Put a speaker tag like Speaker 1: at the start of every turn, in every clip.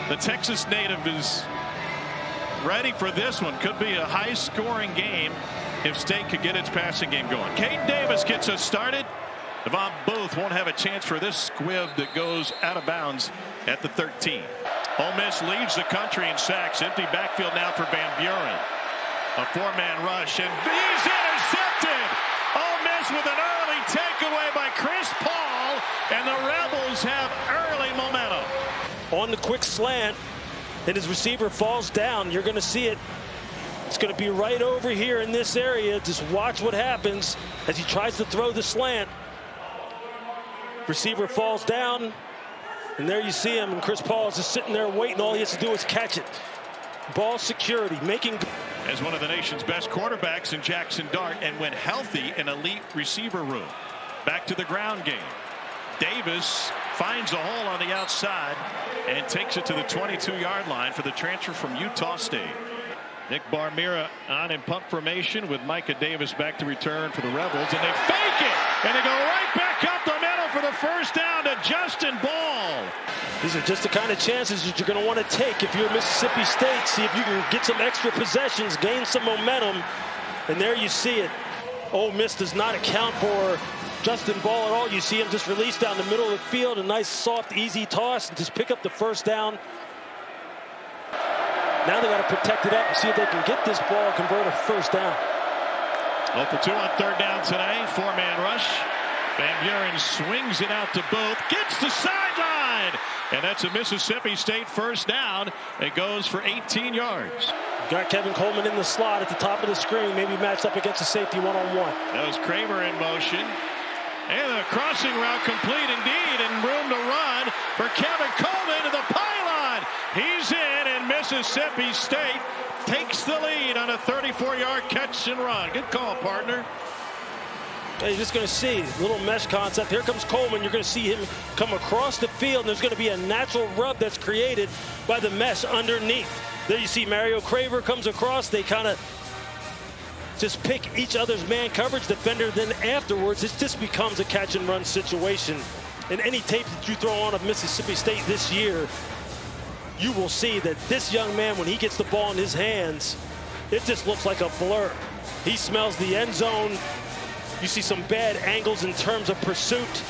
Speaker 1: The Texas native is ready for this one. Could be a high-scoring game if State could get its passing game going. Caden Davis gets us started. Devon Booth won't have a chance for this squib that goes out of bounds at the 13. Ole Miss leads the country in sacks. Empty backfield now for Van Buren. A four-man rush, and he's intercepted. Ole Miss with an early takeaway by Chris Paul, and the Rebels have early momentum.
Speaker 2: On the quick slant, and his receiver falls down. You're going to see it. It's going to be right over here in this area. Just watch what happens as he tries to throw the slant. Receiver falls down, and there you see him, and Chris Paul is just sitting there waiting. All he has to do is catch it. Ball security, making.
Speaker 1: As one of the nation's best quarterbacks in Jackson Dart, and when healthy, an elite receiver room. Back to the ground game. Davis finds a hole on the outside and takes it to the 22-yard line for the transfer from Utah State. Nick Barmira on in punt formation with Micah Davis back to return for the Rebels, and they fake it, and they go right back up the middle for the first down to Justin Ball.
Speaker 2: These are just the kind of chances that you're going to want to take if you're Mississippi State. See if you can get some extra possessions, gain some momentum, and there you see it. Ole Miss does not account for Justin Ball at all. You see him just released down the middle of the field, a nice, soft, easy toss, and just pick up the first down. Now they got to protect it up and see if they can get this ball and convert a first down.
Speaker 1: 0 for 2 on third down today. Four-man rush. Van Buren swings it out to Booth. Gets the sideline. And that's a Mississippi State first down. It goes for 18 yards.
Speaker 2: You've got Kevin Coleman in the slot at the top of the screen. Maybe matched up against a safety one-on-one.
Speaker 1: That was Kramer in motion. And a crossing route complete indeed, and room to run for Kevin Coleman to the pylon. He's in, and Mississippi State takes the lead on a 34-yard catch and run. Good call, partner.
Speaker 2: You're just going to see a little mesh concept. Here comes Coleman. You're going to see him come across the field, and there's going to be a natural rub that's created by the mesh underneath. There you see Mario Craver comes across. They kind of just pick each other's man coverage defender. Then afterwards, it just becomes a catch and run situation. In any tape that you throw on of Mississippi State this year, you will see that this young man, when he gets the ball in his hands, it just looks like a blur. He smells the end zone. You see some bad angles in terms of pursuit.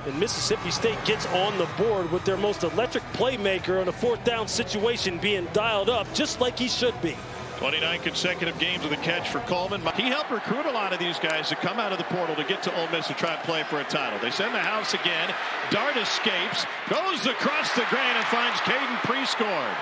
Speaker 2: And Mississippi State gets on the board with their most electric playmaker in a fourth down situation being dialed up just like he should be.
Speaker 1: 29 consecutive games with a catch for Coleman. He helped recruit a lot of these guys to come out of the portal to get to Ole Miss to try and play for a title. They send the house again. Dart escapes, goes across the grain and finds Caden Prescorn.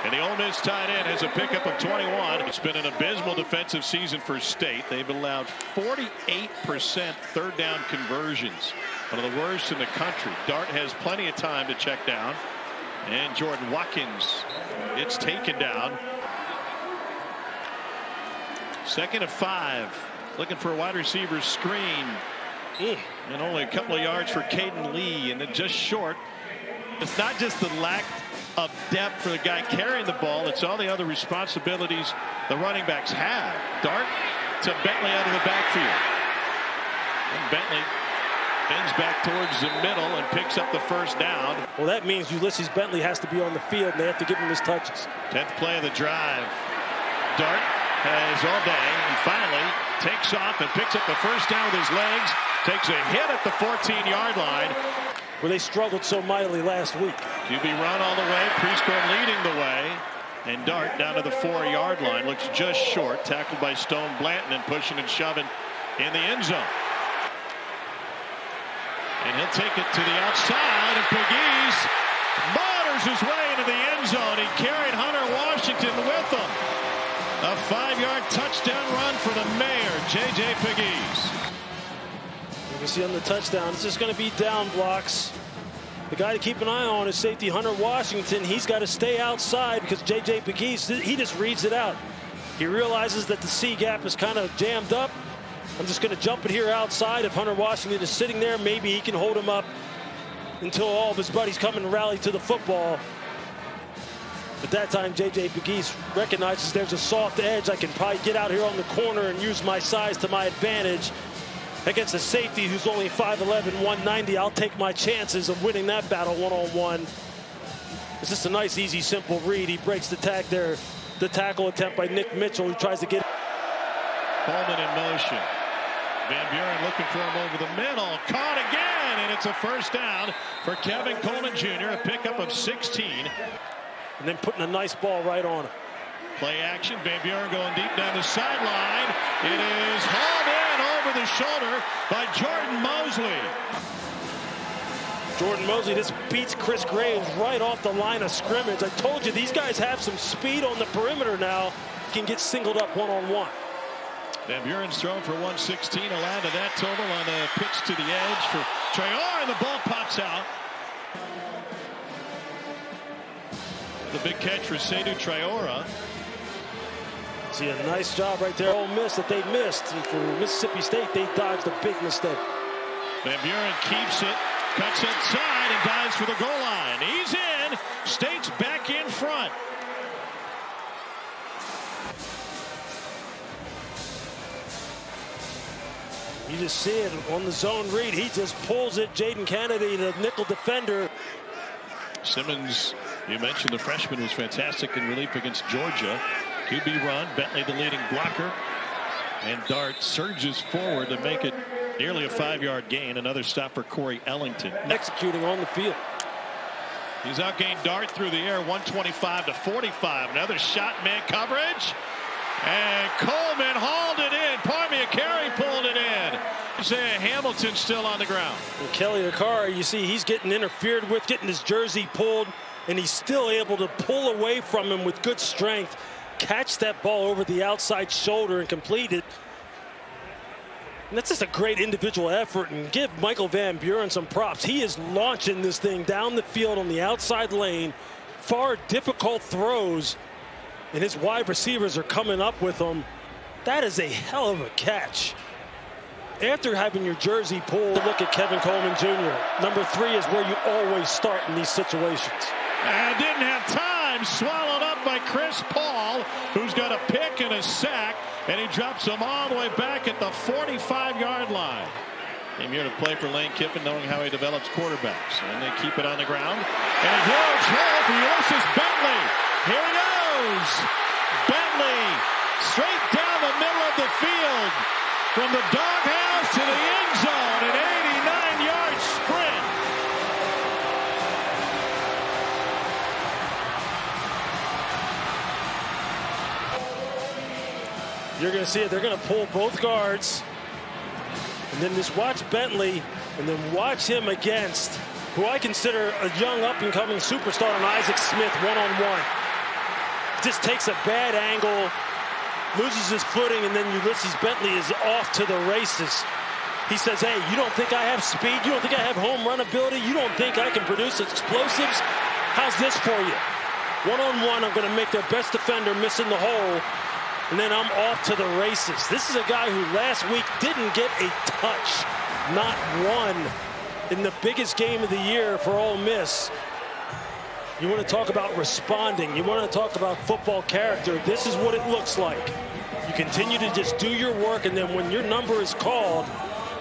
Speaker 1: And the Ole Miss tight end has a pickup of 21. It's been an abysmal defensive season for State. They've allowed 48% third down conversions. One of the worst in the country. Dart has plenty of time to check down. And Jordan Watkins gets taken down. 2nd and 5. Looking for a wide receiver screen. And only a couple of yards for Caden Lee, and then just short. It's not just the lack of depth for the guy carrying the ball, it's all the other responsibilities the running backs have. Dart to Bentley out of the backfield. And Bentley bends back towards the middle and picks up the first down.
Speaker 2: Well, that means Ulysses Bentley has to be on the field, and they have to give him his touches.
Speaker 1: 10th play of the drive. Dart has all day and finally takes off and picks up the first down with his legs. Takes a hit at the 14-yard line.
Speaker 2: Where they struggled so mightily last week.
Speaker 1: QB run all the way. Prescorn leading the way. And Dart down to the 4-yard line. Looks just short. Tackled by Stone Blanton and pushing and shoving in the end zone. And he'll take it to the outside. And Pegues motters his way into the end zone. He carried Hunter Washington with him. A 5-yard touchdown run for the mayor, J.J. Pegues.
Speaker 2: You can see on the touchdown, it's just going to be down blocks. The guy to keep an eye on is safety Hunter Washington. He's got to stay outside because J.J. Pegues, he just reads it out. He realizes that the C gap is kind of jammed up. I'm just going to jump it here outside. If Hunter Washington is sitting there, maybe he can hold him up until all of his buddies come and rally to the football. At that time, J.J. Pegues recognizes there's a soft edge. I can probably get out here on the corner and use my size to my advantage. Against a safety who's only 5'11", 190, I'll take my chances of winning that battle one-on-one. It's just a nice, easy, simple read. He breaks the tag there. The tackle attempt by Nick Mitchell, who tries to get.
Speaker 1: Coleman in motion. Van Buren looking for him over the middle. Caught again, and it's a first down for Kevin Coleman Jr., a pickup of 16.
Speaker 2: And then putting a nice ball right on him.
Speaker 1: Play action. Van Buren going deep down the sideline. It is hauled in over the shoulder by Jordan Mosley.
Speaker 2: Jordan Mosley just beats Chris Graves right off the line of scrimmage. I told you, these guys have some speed on the perimeter now. Can get singled up one-on-one.
Speaker 1: Van Buren's thrown for 116, allowed to that total on a pitch to the edge for Traore, and the ball pops out. The big catch for Seydou Traore.
Speaker 2: See, a nice job right there. Ole Miss that they missed. And for Mississippi State, they dodged a big mistake.
Speaker 1: Van Buren keeps it, cuts inside, and dives for the goal line. He's in. State's back in front.
Speaker 2: You just see it on the zone read. He just pulls it. Jaden Kennedy, the nickel defender.
Speaker 1: Simmons, you mentioned the freshman, was fantastic in relief against Georgia. QB run. Bentley the leading blocker. And Dart surges forward to make it nearly a 5-yard gain. Another stop for Corey Ellington.
Speaker 2: Executing on the field.
Speaker 1: He's outgained Dart through the air, 125 to 45. Another shot, man coverage. And Coleman hauled it in. Pardon me, a carry pulled it in. Isaiah Hamilton still on the ground.
Speaker 2: And Kelly Akara, you see he's getting interfered with, getting his jersey pulled, and he's still able to pull away from him with good strength, catch that ball over the outside shoulder and complete it. And that's just a great individual effort, and give Michael Van Buren some props. He is launching this thing down the field on the outside lane. Far difficult throws, and his wide receivers are coming up with him. That is a hell of a catch. After having your jersey pulled, look at Kevin Coleman Jr. Number 3 is where you always start in these situations.
Speaker 1: And didn't have time. Swallowed up by Chris Paul, who's got a pick and a sack, and he drops him all the way back at the 45-yard line. Came here to play for Lane Kiffin, knowing how he develops quarterbacks. And they keep it on the ground. And a huge hole for Ulysses Bentley. Here he goes. Bentley straight down the middle of the field. From the doghouse to the end zone, an 89-yard sprint.
Speaker 2: You're going to see it. They're going to pull both guards. And then just watch Bentley, and then watch him against who I consider a young up-and-coming superstar in Isaac Smith one-on-one. Just takes a bad angle, loses his footing, and then Ulysses Bentley is off to the races. He says, hey, you don't think I have speed? You don't think I have home run ability? You don't think I can produce explosives? How's this for you? One-on-one, I'm going to make their best defender miss in the hole, and then I'm off to the races. This is a guy who last week didn't get a touch, not one, in the biggest game of the year for Ole Miss. You want to talk about responding. You want to talk about football character. This is what it looks like. You continue to just do your work, and then when your number is called,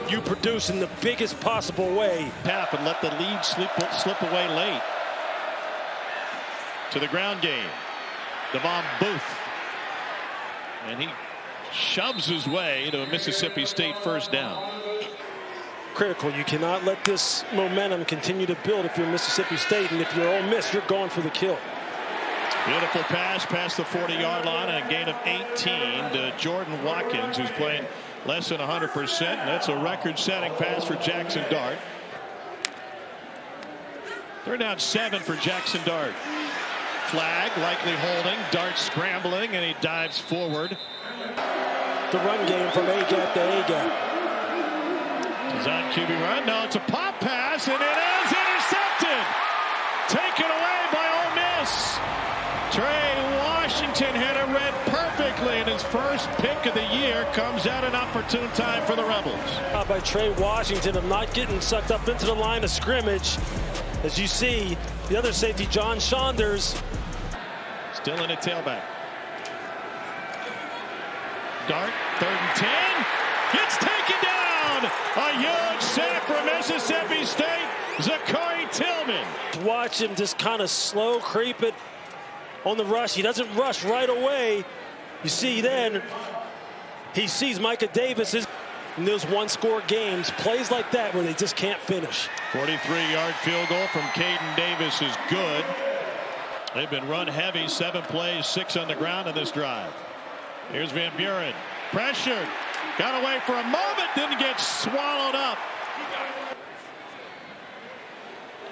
Speaker 2: you produce in the biggest possible way.
Speaker 1: Tap and let the lead slip away late. To the ground game. Devon Booth. And he shoves his way to a Mississippi State first down.
Speaker 2: Critical. You cannot let this momentum continue to build if you're Mississippi State, and if you're Ole Miss, you're going for the kill.
Speaker 1: Beautiful pass past the 40-yard line and a gain of 18 to Jordan Watkins, who's playing less than 100%, and that's a record-setting pass for Jackson Dart. Third down 7 for Jackson Dart. Flag likely holding. Dart scrambling, and he dives forward.
Speaker 2: The run game from A-gap to A-gap.
Speaker 1: Design QB run. No, it's a pop pass, and it is intercepted. Taken away by Ole Miss. Trey Washington had it read perfectly, and his first pick of the year comes at an opportune time for the Rebels.
Speaker 2: By Trey Washington of not getting sucked up into the line of scrimmage. As you see, the other safety, John Saunders,
Speaker 1: still in a tailback. Dart, 3rd and 10. It's taken down. A huge sack for Mississippi State. Zachary Tillman.
Speaker 2: Watch him just kind of slow creep it on the rush. He doesn't rush right away. You see then, he sees Micah Davis in those one-score games, plays like that where they just can't finish.
Speaker 1: 43-yard field goal from Caden Davis is good. They've been run heavy, 7 plays, 6 on the ground in this drive. Here's Van Buren, pressured, got away for a moment, didn't get swallowed up.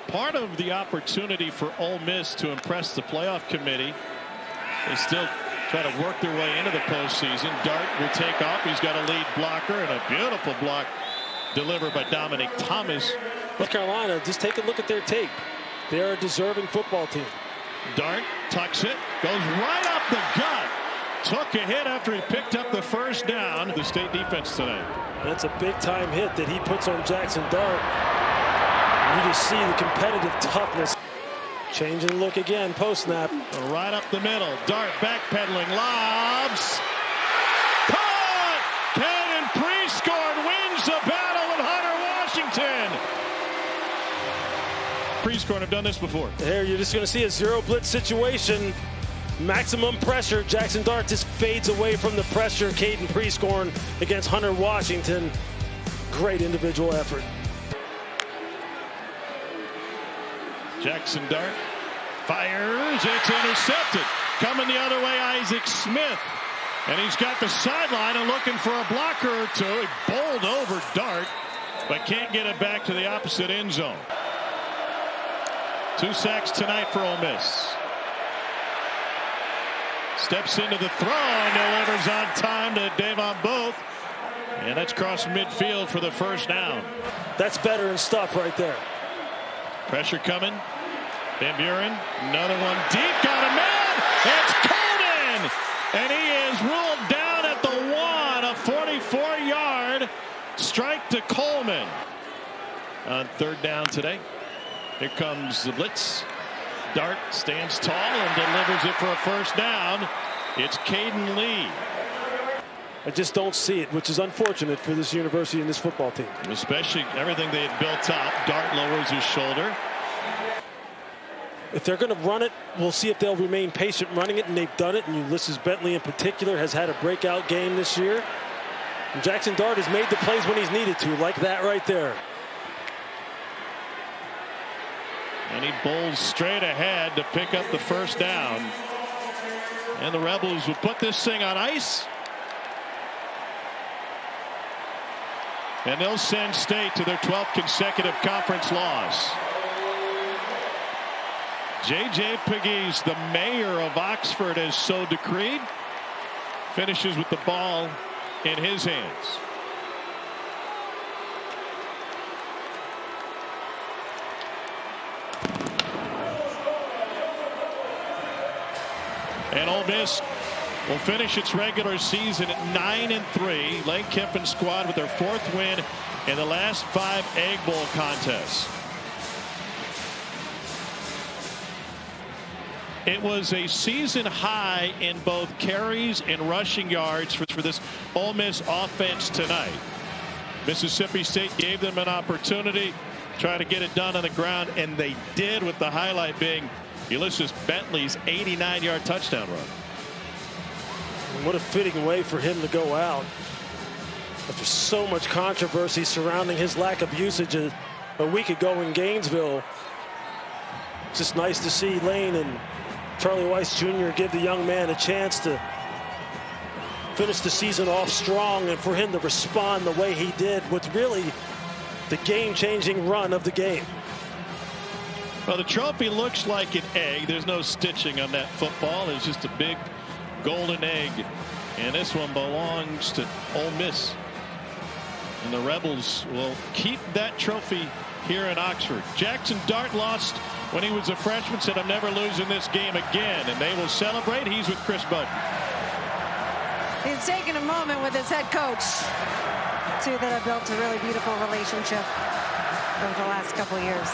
Speaker 1: Part of the opportunity for Ole Miss to impress the playoff committee, they still try to work their way into the postseason. Dart will take off. He's got a lead blocker and a beautiful block delivered by Dominic Thomas.
Speaker 2: North Carolina, just take a look at their tape. They're a deserving football team.
Speaker 1: Dart tucks it, goes right up the gut. Took a hit after he picked up the first down. The state defense tonight.
Speaker 2: That's a big-time hit that he puts on Jackson Dart. You just see the competitive toughness. Changing the look again, post-snap.
Speaker 1: Right up the middle. Dart backpedaling, lobs. Caught! Cannon Prescorn wins the battle with Hunter Washington. Prescorn have done this before.
Speaker 2: Here, you're just going to see a zero blitz situation. Maximum pressure. Jackson Dart just fades away from the pressure. Caden Prescorn against Hunter Washington. Great individual effort.
Speaker 1: Jackson Dart fires. It's intercepted. Coming the other way, Isaac Smith. And he's got the sideline and looking for a blocker or two. He bowled over Dart, but can't get it back to the opposite end zone. 2 sacks tonight for Ole Miss. Steps into the throw and delivers on time to Davon Booth. And that's cross midfield for the first down.
Speaker 2: That's veteran stuff right there.
Speaker 1: Pressure coming. Van Buren, another one deep, got a man. It's Coleman, and he is ruled down at the 1. A 44-yard strike to Coleman. On 3rd down today. Here comes the blitz. Dart stands tall and delivers it for a first down. It's Caden Lee.
Speaker 2: I just don't see it, which is unfortunate for this university and this football team.
Speaker 1: Especially everything they had built up. Dart lowers his shoulder.
Speaker 2: If they're going to run it, we'll see if they'll remain patient running it, and they've done it. And Ulysses Bentley in particular has had a breakout game this year. And Jackson Dart has made the plays when he's needed to, like that right there.
Speaker 1: And he bowls straight ahead to pick up the first down. And the Rebels will put this thing on ice. And they'll send State to their 12th consecutive conference loss. J.J. Pegues, the mayor of Oxford, has so decreed. Finishes with the ball in his hands. And Ole Miss will finish its regular season at 9-3. Lane Kiffin's squad with their 4th win in the last 5 Egg Bowl contests. It was a season high in both carries and rushing yards for this Ole Miss offense tonight. Mississippi State gave them an opportunity to try to get it done on the ground, and they did, with the highlight being Ulysses Bentley's 89-yard touchdown run.
Speaker 2: What a fitting way for him to go out after so much controversy surrounding his lack of usage a week ago in Gainesville. It's just nice to see Lane and Charlie Weiss Jr. give the young man a chance to finish the season off strong, and for him to respond the way he did with really the game-changing run of the game.
Speaker 1: Well, the trophy looks like an egg. There's no stitching on that football. It's just a big golden egg. And this one belongs to Ole Miss. And the Rebels will keep that trophy here in Oxford. Jackson Dart lost when he was a freshman, said, "I'm never losing this game again." And they will celebrate. He's with Chris Budden.
Speaker 3: He's taking a moment with his head coach. Two that have built a really beautiful relationship over the last couple years.